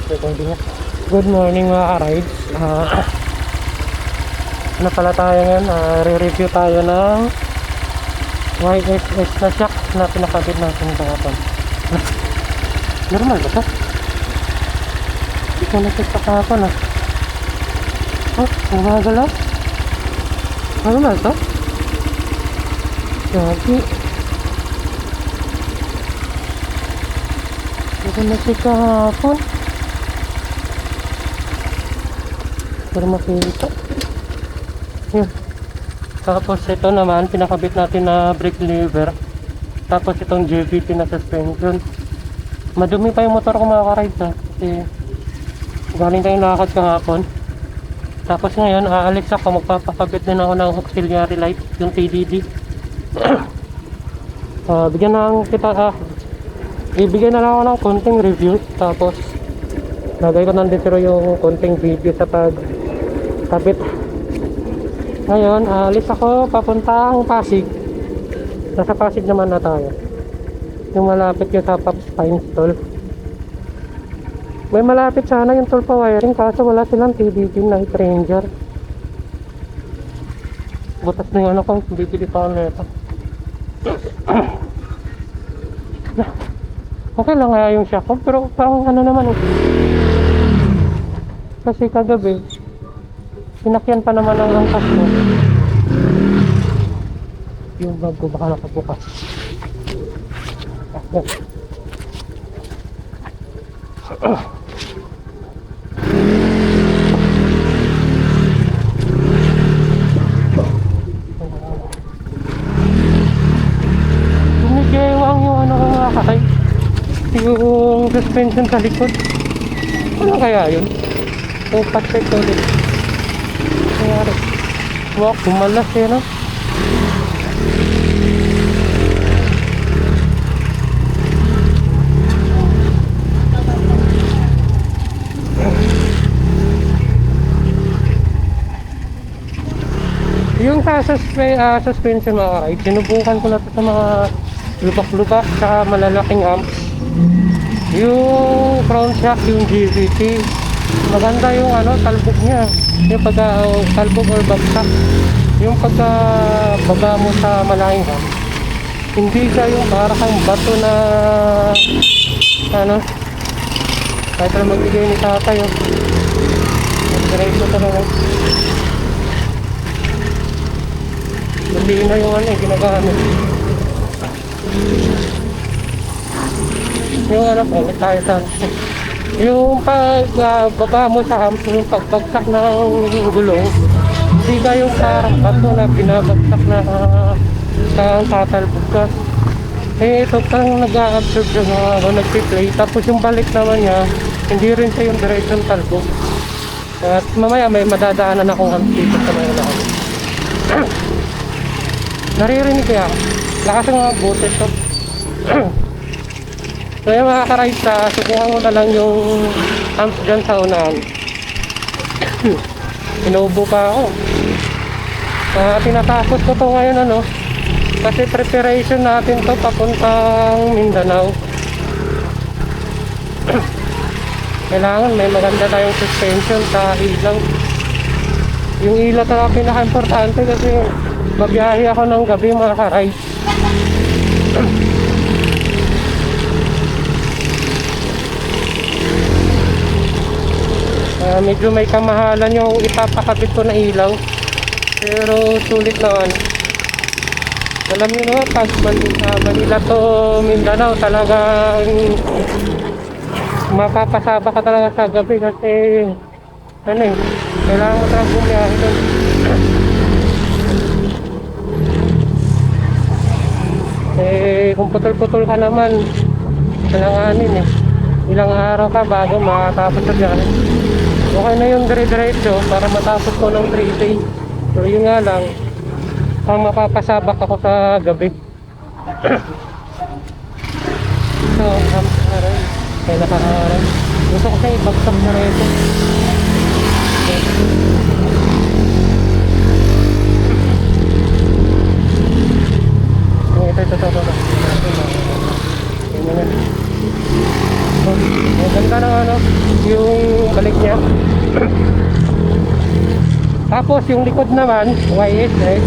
Recording nga. Good morning mga ka-rides. Ano pala tayo ngayon? Re-review tayo ng YSS na shock na pinakabit natin kahapon. Normal ba ito? Hindi ko na-check pa kahapon Oh, nagagalaw? Normal ito? Gagi. Hindi ko na-check kahapon. Pero makita. Yun. Tapos ito naman, pinakabit natin na brake lever. Tapos itong JVT na suspension. Madumi pa yung motor ko mga ka-rides kasi galing tayong lakad kahapon. Tapos ngayon, aalis ako, magpapakabit din ako ng auxiliary light, yung TDD. Bigyan na lang kita, ibigyan na lang ako ng konting review. Tapos lagay ko nandito yung konting video sa pagkabit. Ngayon, aalis ako papuntang Pasig. Nasa Pasig naman na tayo. Yung malapit yung sa Pops Pine Stall. May malapit sana yung toll pa wiring, kaso wala silang TDD Night Ranger. Butas na yung ano ko, bibili pa ako nito. Okay lang kaya yung shock ko, pero parang ano naman kasi kagabi sinakyan pa naman ang angkas mo. Yung bag ko baka nakabukas. Tumigewang yung ano ko mga kakay, yung suspension sa likod. Ano kaya yun? Yung pa-check ulit. Nangyari. Wow, kumalas eh no? Yung sa suspension mga ka-ride, sinubukan ko na ito sa mga lubak-lubak sa malalaking amps. Yung front shock, yung GVT, maganda yung ano, talbog niya. Yung pagka talbog or bagsak, yung pagka baba mo sa malaking amps, hindi siya yung para kang bato na ano, kahit na magbigay ni tatay mag-drive mo talaga. Hindi na yung ano ginagamit. Yung ano po, tayo sa yung pagbaba mo sa hump, yung pagbagsak ng gulong, hindi ka yung parang bato na binabagsak na tatalbog ka. Eh ito kang nag-a-absorb yung nag-play, tapos yung balik naman niya, hindi rin siya yung diretsyon talbog. At mamaya may madadaanan akong hump dito sa mga lakas. Naririnig kaya lakas ng mga butet to. So yung mga ka-ride, subukan ko na lang yung amps dyan sa unahan. Inuubo pa ako. Tinatapos ko to ngayon ano, kasi preparation natin to papuntang Mindanao. Kailangan may maganda tayong suspension sa ilaw. Yung ilaw talaga pinaka-importante kasi babiyahe ako ng gabi mga ka-ride. Medyo may kamahalan yung ipapakabit ko na ilaw, pero sulit naman. Alam nyo naman, pag Manila to Mindanao, talagang mapapasaba ka talaga sa gabi kasi ano kailangan mo talagang bumiyahe doon. Kung putol-putol ka naman, kailanganin ilang araw ka bago makatapos sa biyahe. Okay na yung dire-diretso para matapos ko ng 3 days. Pero yun nga lang, pang mapapasabak ako sa gabi. So, kaya nakaharap. Gusto ko siya ibagsak na rin ito. Ito. Maganda ng ano, yung balik niya. Tapos yung likod naman, YSS.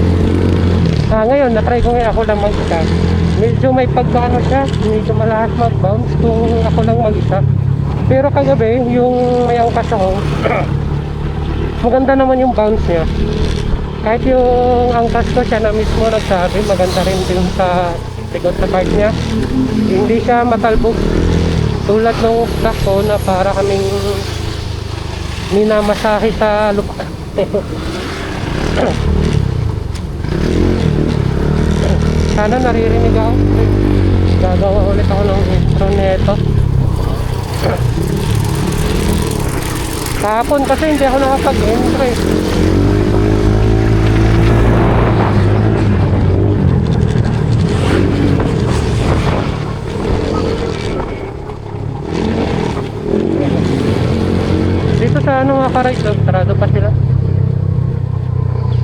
Ngayon, natry ko ngayon ako lang mag-isa. Medyo may pagkaano siya, medyo malakas mag-bounce kung ako lang mag-isa. Pero kagabi, yung may angkas ako, maganda naman yung bounce niya. Kahit yung angkas ko, siya na mismo nagsabi, maganda rin din sa likod sa part niya. Hindi siya matalbog. Tulad ng stock ko na para kaming minamasahe sa lupa. Sana naririnig ako. Gagawa ulit ako ng intro nito. Kahapon kasi hindi ako nakapag-intro eh. Dito sa ano mga ka-ride, sarado pa sila.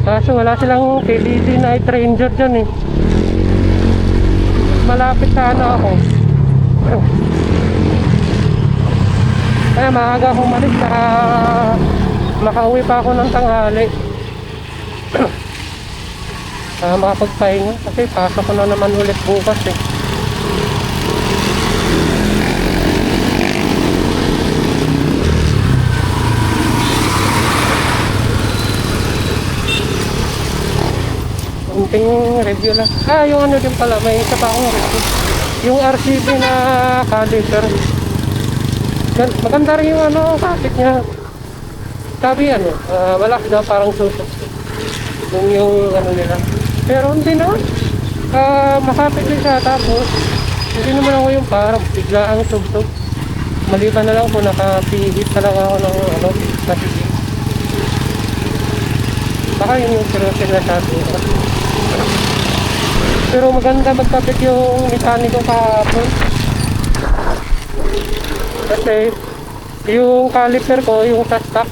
Kaso wala silang LED night ranger dyan eh. Malapit sa ano ako. Kaya maaga akong malis, saka makauwi pa ako ng tanghali. Makapagpahinga kasi pasok ko na naman ulit bukas eh. Kunting review lang. Yung ano din pala, may isa pa akong review. Yung RCB na caliper. Maganda rin yung ano, kapit niya. Sabi ano, wala daw parang susok. Yung ano nila. Pero hindi naman. Makapit din siya, tapos hindi naman ako yung parang bigla ang sub-sub. Maliban na lang kung nakapihit talaga ako ng ano, nasisip. Baka yun yung seryosin na sabi. Pero maganda magkapit yung mekaniko kahapon. Kasi yung caliper ko, yung sa stock,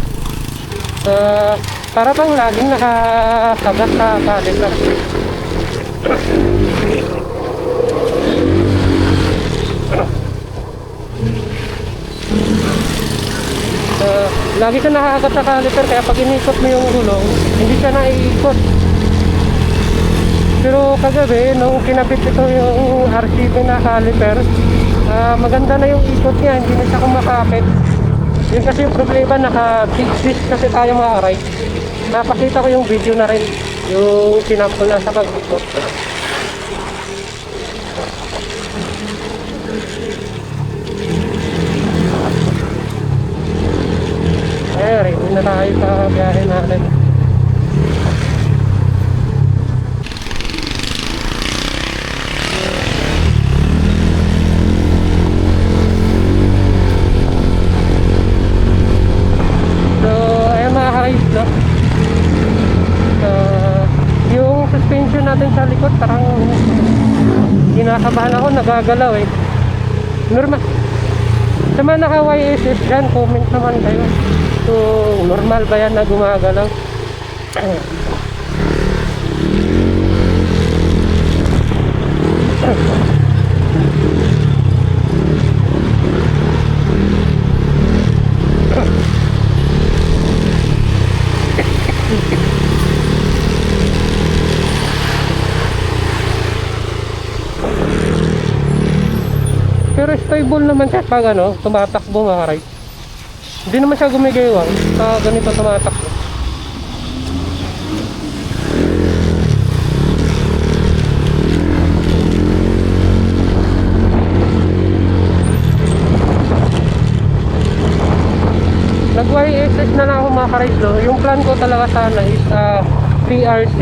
para bang laging nakasagat sa caliper. Lagi siya nakakagat sa caliper, kaya pag inikot mo yung gulong, hindi siya naiikot. Pero kagabi, nung kinabit ito yung RCB na caliper, maganda na yung ikot niya, hindi na siya kumakapit. Yun kasi yung problema, naka-big disc kasi tayo mga aray. Napakita ko yung video na rin, yung sinample na sa pag-ikot. Ready na tayo sa biyahe natin. Yung suspension natin sa likod parang kinakabahan ako, nagagalaw eh. Normal sa mga naka YSS dyan, comment naman kayo so normal ba yan na gumagalaw. Pero stable naman siya pag ano, tumatakbo mga ride. Hindi naman siya gumigewang sa ganito tumatakbo. Nag-YSS na lang ako mga ka-ride do. Yung plan ko talaga sana is PRC.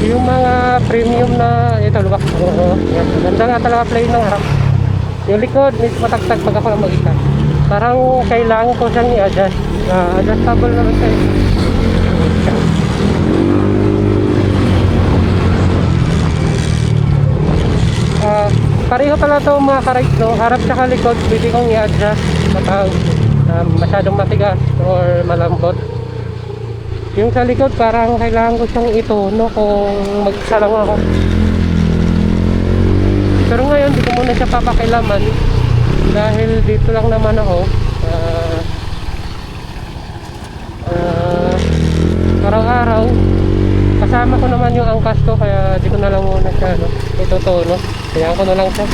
Yung mga premium na ito, lubak. Ganda nga talaga play ng harap. Yung likod, medyo matagtag pag ako lang mag-isa. Parang kailangan ko siyang i-adjust. Adjustable naman siya eh. Pareho pala ito mga ka-ride, no? Harap sa likod, pwede kong i-adjust kapag masyadong matigas or malambot. Yung sa likod, parang kailangan ko siyang itono kung mag-isa lang ako. Pero ngayon, di ko muna siya papakilaman dahil dito lang naman ako. Ah, araw-araw kasama ko naman yung angkas ko, kaya di ko na lang muna siya itutuno. Kaya ko na lang siya.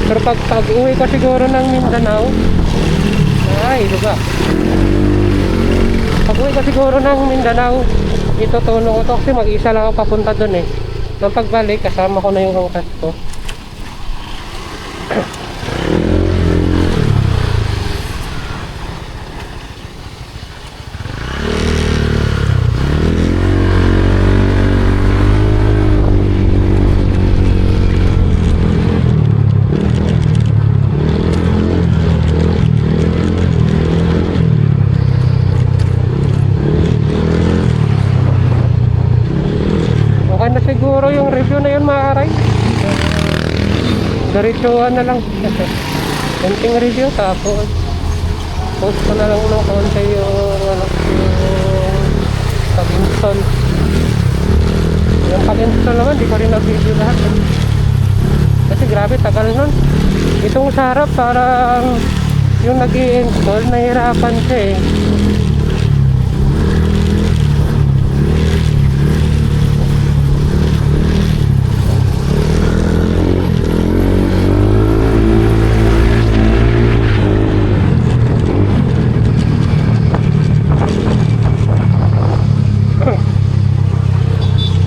Pero pag uwi ko siguro ng Mindanao, ay diba, pag uwi ko siguro ng Mindanao, itutuno ko to kasi mag-isa lang ako papunta dun eh. Nang pagbalik kasama ko na yung angkas ko. Okay na siguro yung review na yun, mga karay. Diretsuhan na lang. Konting review, tapos post ko na lang ng konti yung pag-install. Yung pag-install naman, di ko rin na-video lahat. Kasi grabe, tagal nun. Itong sa harap, parang yung nag-i-install, nahirapan siya eh.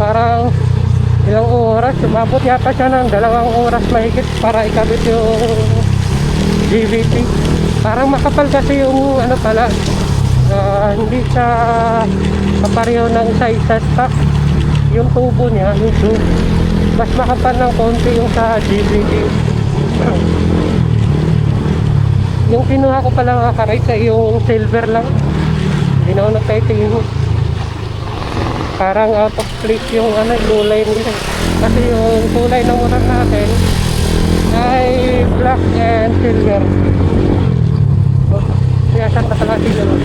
Parang ilang oras, umabot yata siya ng 2 oras mahigit para ikabit yung GVT. Parang makapal kasi yung ano pala, hindi siya kapareho ng isa-isa stock. Yung tubo niya, yung tube, mas makapal ng konti yung sa GVT. Yung kinuha ko pala mga karay sa yung silver lang, hindi na ako nagtaytingin. Parang out of place yung ano, kulay nila. Kasi yung kulay ng motor natin ay black and silver. Kaya siya nakalati gano'n.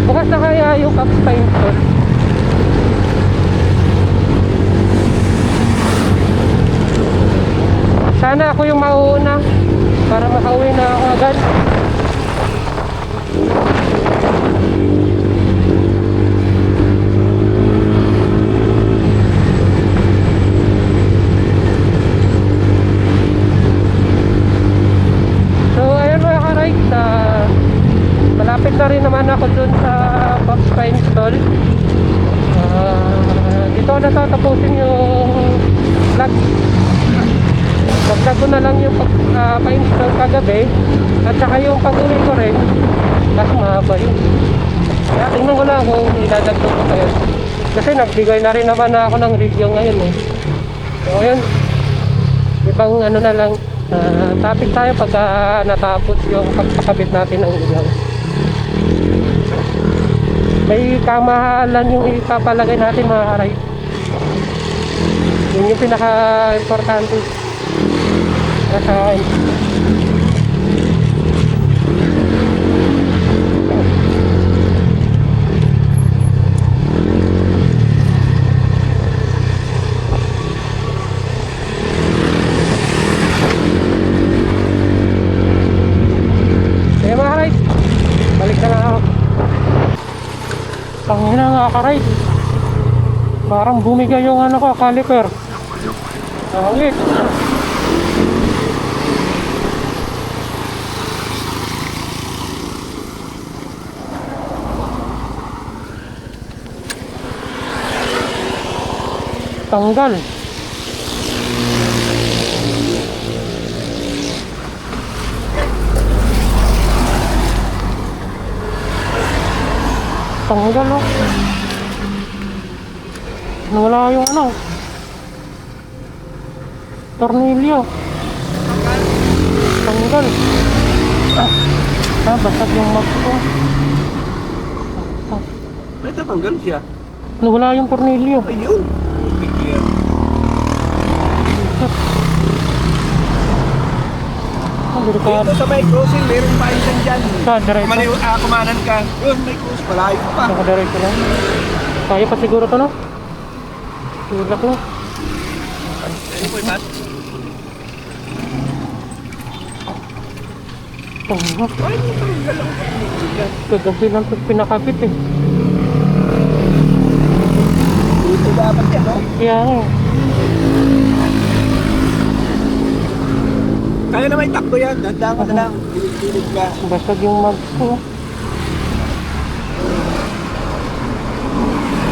Bukas na kaya yung cup time ko. Sana ako yung mauuna para makauwi na ako agad. So ayun mga ka-rides, malapit na rin naman ako dun sa Fox Pine Stall. Dito na tatapusin yung vlog. Dagdag ko na lang yung pa-install kagabi at saka yung pag-uwi ko rin kasi mahaba yun. Kaya tingnan ko lang kung idadagdag ko kayo kasi nagbigay na rin naman ako ng review ngayon eh. So yun, ibang ano na lang, topic tayo pagka natapos yung pagpakabit natin ng ilaw. May kamahalan yung ipapalagay natin mga karay. Yun yung pinaka-importante sa akin. Kaya mga ka-ride, balik na lang ako. Tangina nga ka-ride, parang bumigay yung ano ko, caliper. Ulit. Tanggal. Tanggal oh. Nawala yung ano, tornilyo. Tanggal. Basag yung mag ko. May tatanggal siya. Nawala yung tornilyo. Ayun. Delikado. Dito sa may crossing, meron pa isang dyan. Sa diretso. Kumanan ka. Yun, may cross. Malayo pa. Nakadiretso lang. Kaya pa siguro to no? Tulak lang. Uy, Pat. Oh, Ay, matanggal ang yan. kagabi lang ito pinakabit eh. Dito dapat yan, no? Kaya nga. Kaya na may takbo yan. Dandaan ka na lang. Pilit ka. Basag yung mag ko.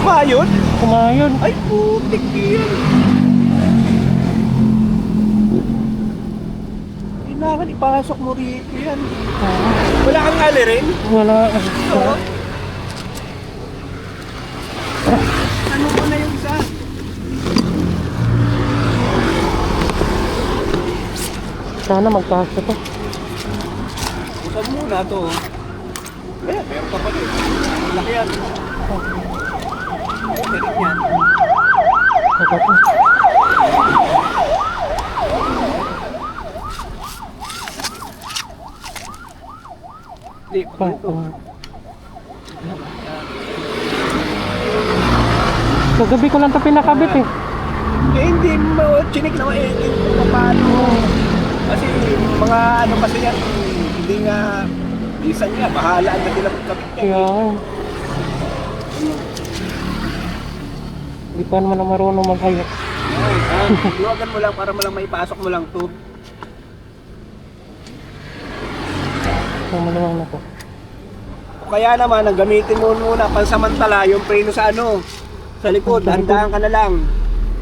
Mayot? Kumayon. Ay, putik yan. Kailangan ipasok mo rito yan. Wala kang ali rin? Wala. Oo. Ano mo na yung isa? Sana magkasya to. Usap muna to. Eh, meron pa pala. Laki yan. Meron yan. Ito to. Hindi, Pa, ito. kagabi ko lang ito pinakabit eh. Eh, hindi mo chinik na maiinit kung paano. Kasi mga ano kasi yan, hindi nga, isa nga, bahala na sila magkabit yan. Kaya nga. Hindi pa naman na marunong maghayat. Iwagan mo lang para mo lang maipasok mo lang to. Sama naman ako. O kaya naman, ang gamitin mo muna pansamantala yung preno sa ano, sa likod, dahan-dahan ka na lang.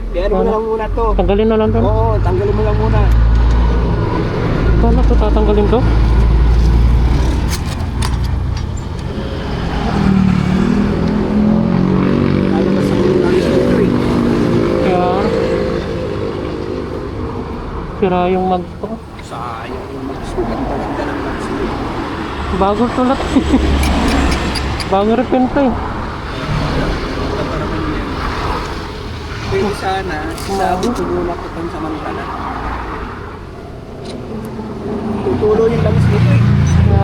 Kaya ano mo na lang muna to. Tanggalin na lang to. Oo, tanggalin mo lang muna. Paano to tatanggalin to? Lalo na sa mga scooter. Kaya sira yung mag to. Sayang yung mag-scooter. Ganda ng mag-scooter. Bago sulat. Bago repen to eh. Pwede sana, sabi ko muna ko pansamantala. Tutulo yung langis nito eh. Kaya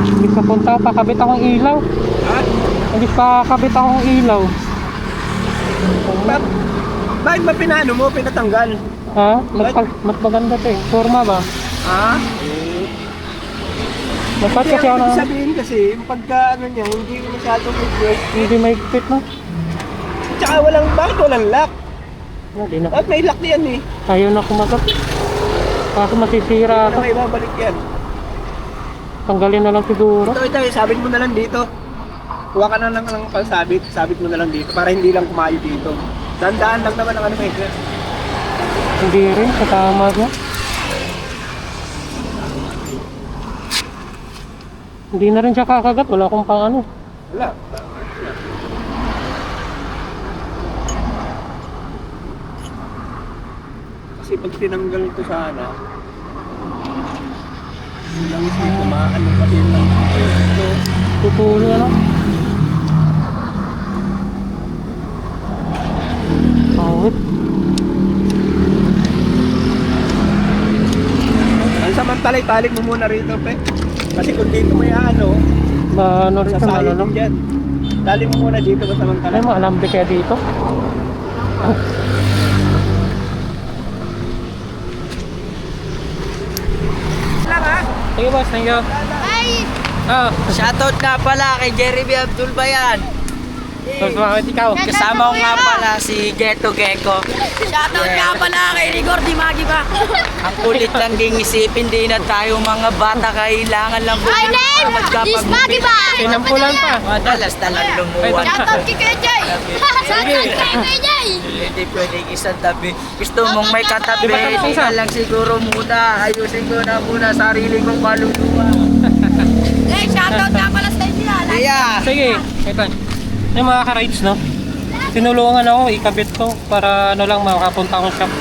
hindi pa punta ako, pakabit akong ilaw. Ha? Hindi pa kakabit akong ilaw. Bakit ba pinano mo, pinatanggal? Ha? Mas maganda to eh. Forma ba? Ha? Dapat kasi ako Ibig na sabihin kasi, yung pagka ano niya, hindi masyadong request. hindi may fit no? Tsaka bakit walang lock? Hindi na. Bakit may lock yan eh? Ayaw na kumagat. Kaso masisira Ano ako. kayo babalik yan? Tanggalin na lang siguro. Ito, sabit mo na lang dito. Kuha ka na lang ng pansabit, sabit mo na lang dito para hindi lang kumayo dito. Dandaan lang naman ang ano may grip. Hindi rin, katama niya. Hindi na rin siya kakagat, wala akong pang ano. Wala. Kasi pag tinanggal ko sana, lang isip kumaan kasi yung lang ito. Tutuloy ano. Awit. Ang samantala, italik mo muna rito, pe. Kasi kung dito may ano, Ba, ano rin siya, sasayo ano. din dyan. Tali mo muna dito ba samantala? Ay, maalambi kaya dito. Lang ha? Sige boss, thank you. Ay! Ah, Shoutout nga pala kay Jerry B. Abdul Bayan. so bakit ikaw? Kasama ko nga pala si Geto Gecko. Shoutout nga pala kay Rigor Di Magi ba? Ang kulit lang ding isipin, di na tayo mga bata kailangan lang Ay, Nen! Di Magi ba? Sinampulan pa. Madalas talang lumuwan. Shoutout kay Kuya Jay! Shoutout kay Kuya Jay! Hindi pwedeng isang tabi. Gusto mong may katabi, Di ba tapos isa? ikaw lang siguro muna. Ayusin ko na muna sarili kong kaluluwa. Eh, shoutout nga pala sa inyo. Yeah. Sige, ito. Yung mga ka-rides, no? Tinulungan ako, ikabit ko para ano lang makapunta akong shop.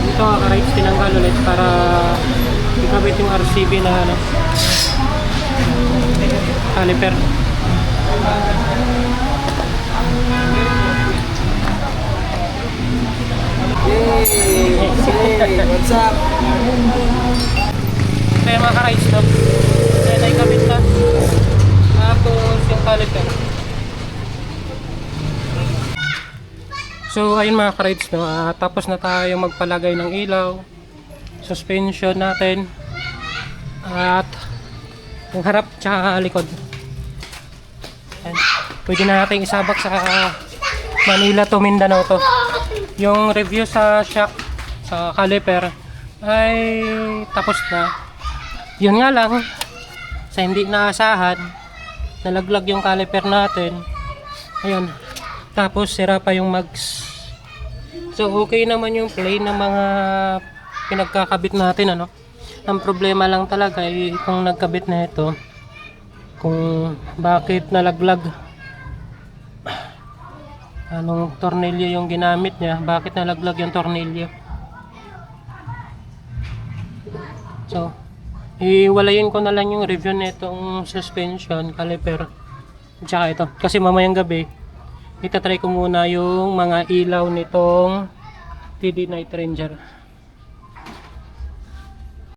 Ito ka-rights tinanggal ulit para ikabit yung RCB na ano, caliper. Hey, what's up? Kaya mga ka-rights, no? Kaya na ikabit na. Tapos yung caliper. So ayun mga ka-rights, no? Tapos na tayo magpalagay ng ilaw, suspension natin, at yung harap tsaka likod. Ayan. Pwede na natin isabak sa Manila to Mindanao to. Yung review sa shock sa caliper ay tapos na. Yun nga lang, sa hindi naasahan, nalaglag yung caliper natin. Ayun. Tapos sira pa yung mags. So okay naman yung plane ng mga pinagkakabit natin, ano. Ang problema lang talaga ay kung nagkabit na ito, kung bakit nalaglag, anong tornilyo yung ginamit niya, bakit nalaglag yung tornilyo. So iwalayin ko na lang yung review nitong suspension, caliper, tsaka ito, kasi mamayang gabi itatry ko muna yung mga ilaw nitong TD Night Ranger.